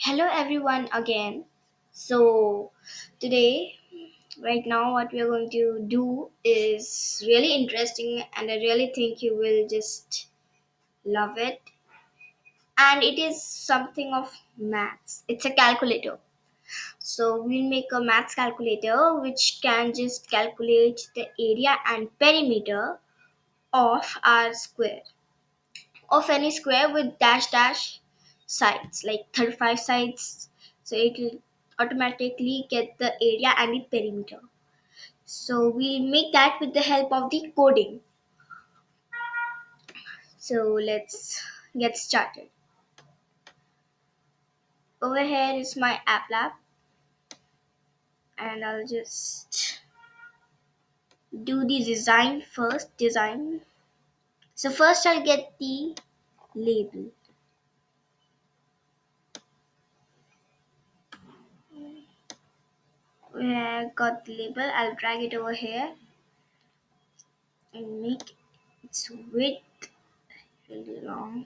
Hello everyone again. So today, right now, what we are going to do is really interesting, and I really think you will just love it. And it is something of maths. It's a calculator. So we'll make a maths calculator which can just calculate the area and perimeter of our square, of any square with dash dash sides, like 35 sides. So it will automatically get the area and the perimeter. So we'll make that with the help of the coding. So let's get started. Over here is my app lab, and I'll just do the design first. Design. So first I'll get the label. Where I got the label, I'll drag it over here and make its width really long.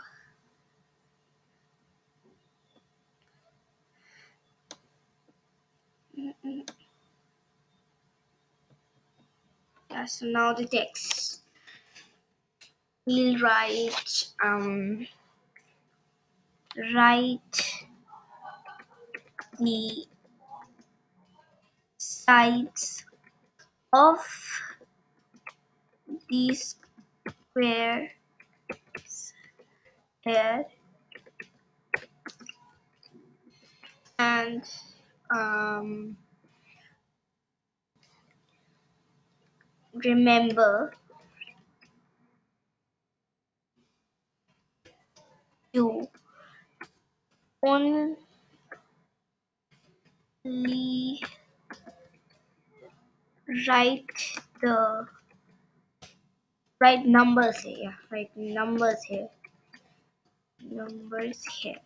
Yeah, so now the text. We'll write the sides of the square here, and um, remember to only write the right numbers here. Yeah, right numbers here. Numbers here.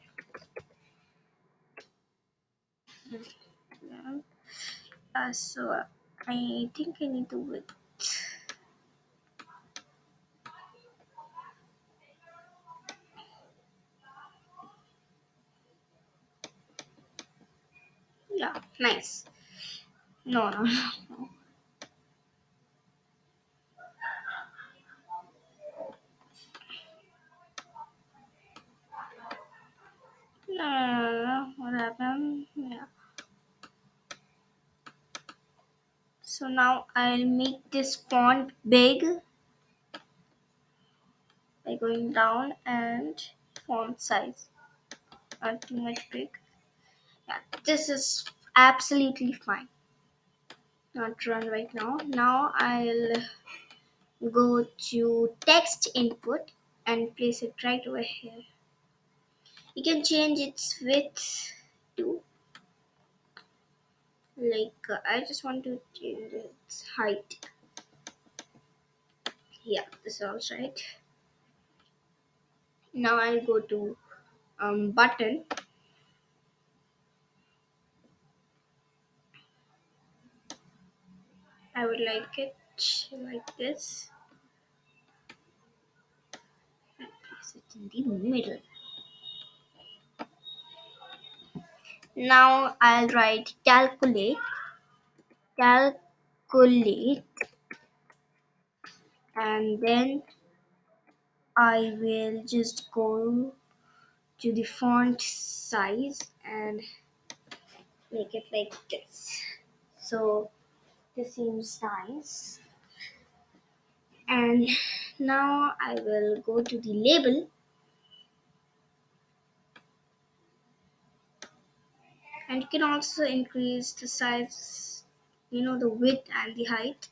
Yeah. So I think I need to wait. Yeah, nice. No, no, no. No, no, no. What happened? Yeah. So now I'll make this font big by going down and font size. Not too much big. Yeah, this is absolutely fine. Not run right now. Now I'll go to text input and place it right over here. You can change its width to, like, I just want to change its height. Yeah, this is all right. Now I'll go to button. I would like it like this. And place it in the middle. Now I'll write calculate, and then I will just go to the font size and make it like this. So this seems nice. And now I will go to the label, and you can also increase the size, the width and the height,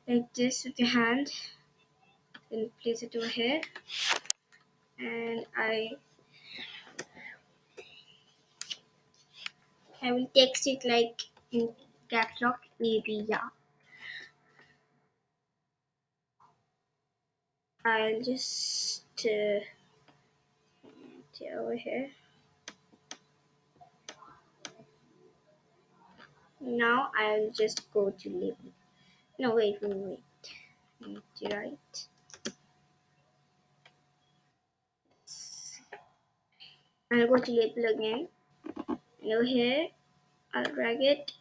like this with your hand. Then place it over here, and I will text it like in caps lock area. I'll just over here. Now I'll just go to label. No, wait. I need to write. I'll go to label again. Over here, I'll drag it.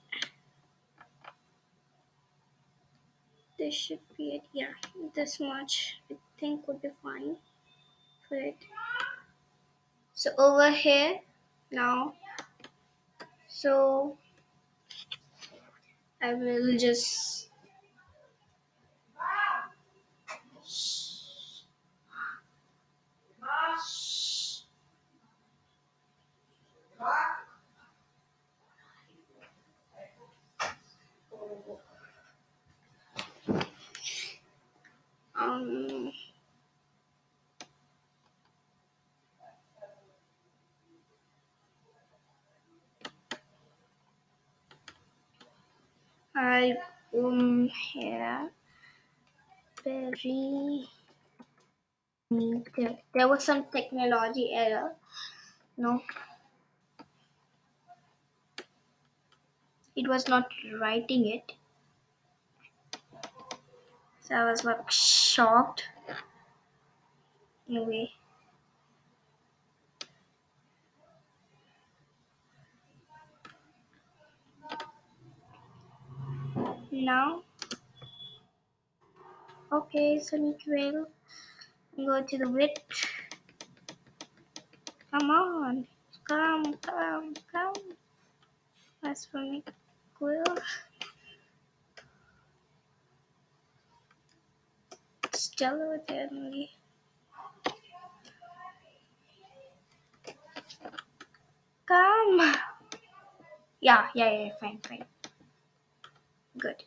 This should be it. Yeah, this much I think would be fine for it. So over here now, so I will just um I here perimeter. There was some technology error. No, it was not writing it. So I was like shocked. Anyway, now okay, so it will go to the width. Come on, come. As for me, quill. Still over there only. Come. Yeah, fine. Good.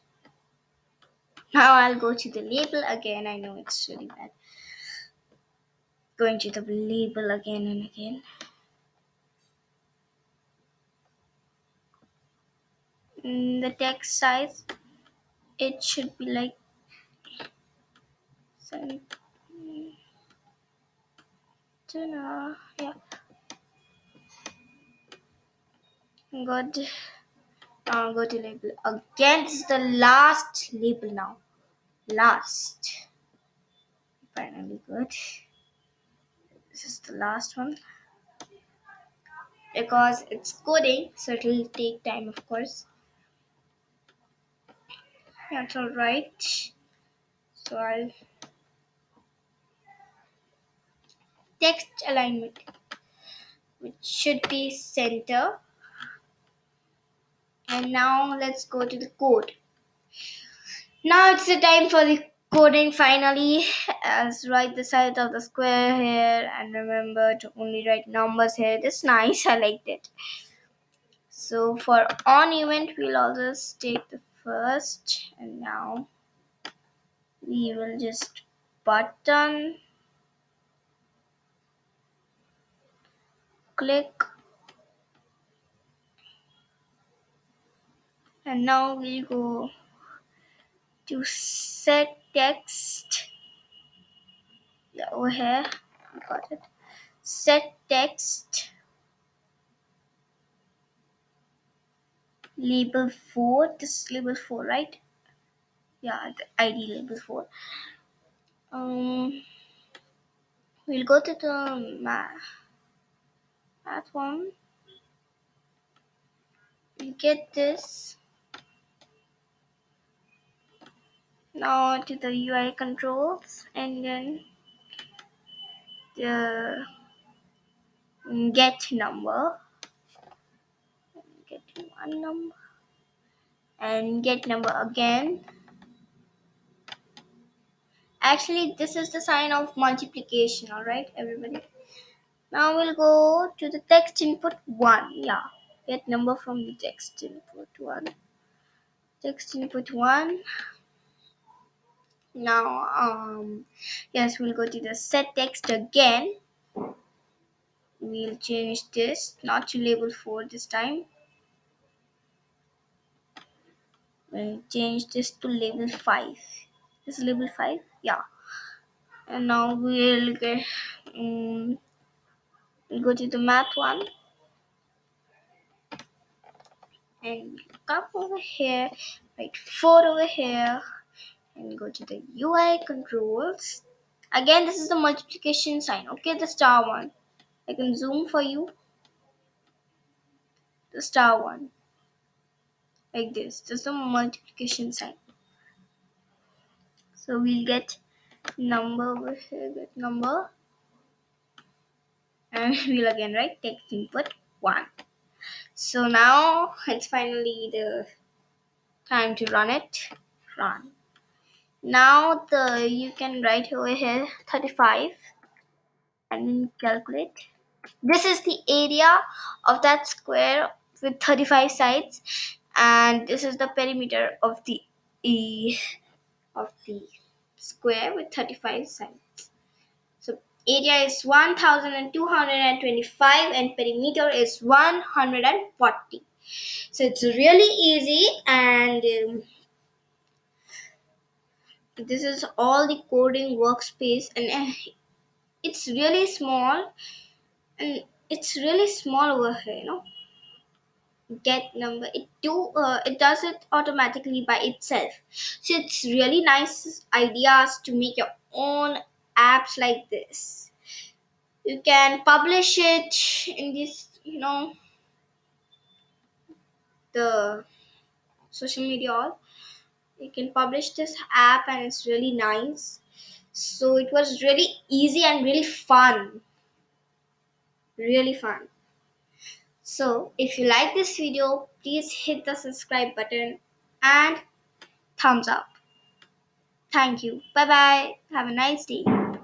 Now I'll go to the label again. I know it's really bad. Going to the label again and again. The text size, it should be like 7. Yeah, good. Now go to label again. This is the last label now. Last. Finally good. This is the last one because it's coding, so it will take time, of course. That's all right. So I'll text alignment, which should be center. And now let's go to the code. Now it's the time for the coding finally. As write the size of the square here and remember to only write numbers here. That's nice. I liked it. So for on event we'll also take the first, and now we will just button click, and now we'll go to set text. Yeah, over here got it. Set text label 4. This is label 4, right? Yeah, the ID label 4. um we'll go to the math one. We get this. Now to the UI controls, and then the get number, get one number, and get number again. Actually, this is the sign of multiplication. All right, everybody. Now we'll go to the text input 1. Yeah, get number from the text input 1. Text input 1. Now yes, we'll go to the set text again. We'll change this not to label 4 this time. We'll change this to label 5. This is label 5. Yeah. And now we'll go to the math one and come over here, write 4 over here, and go to the UI controls. Again, this is the multiplication sign. Okay, the star one. I can zoom for you. the star one, like this. This is the multiplication sign. So we'll get number over here, get number, and we'll again write text input 1. So now it's finally the time to run it. Run. Now the you can write over here 35 and then calculate. This is the area of that square with 35 sides, and this is the perimeter of the e of the square with 35 sides. So area is 1225 and perimeter is 140. So it's really easy, and this is all the coding workspace, and it's really small, and it's really small over here, get number. It does it automatically by itself. So it's really nice ideas to make your own apps like this. You can publish it in this, the social media all. You can publish this app and it's really nice. So it was really easy and really fun. Really fun. So if you like this video, please hit the subscribe button and thumbs up. Thank you. Bye bye. Have a nice day.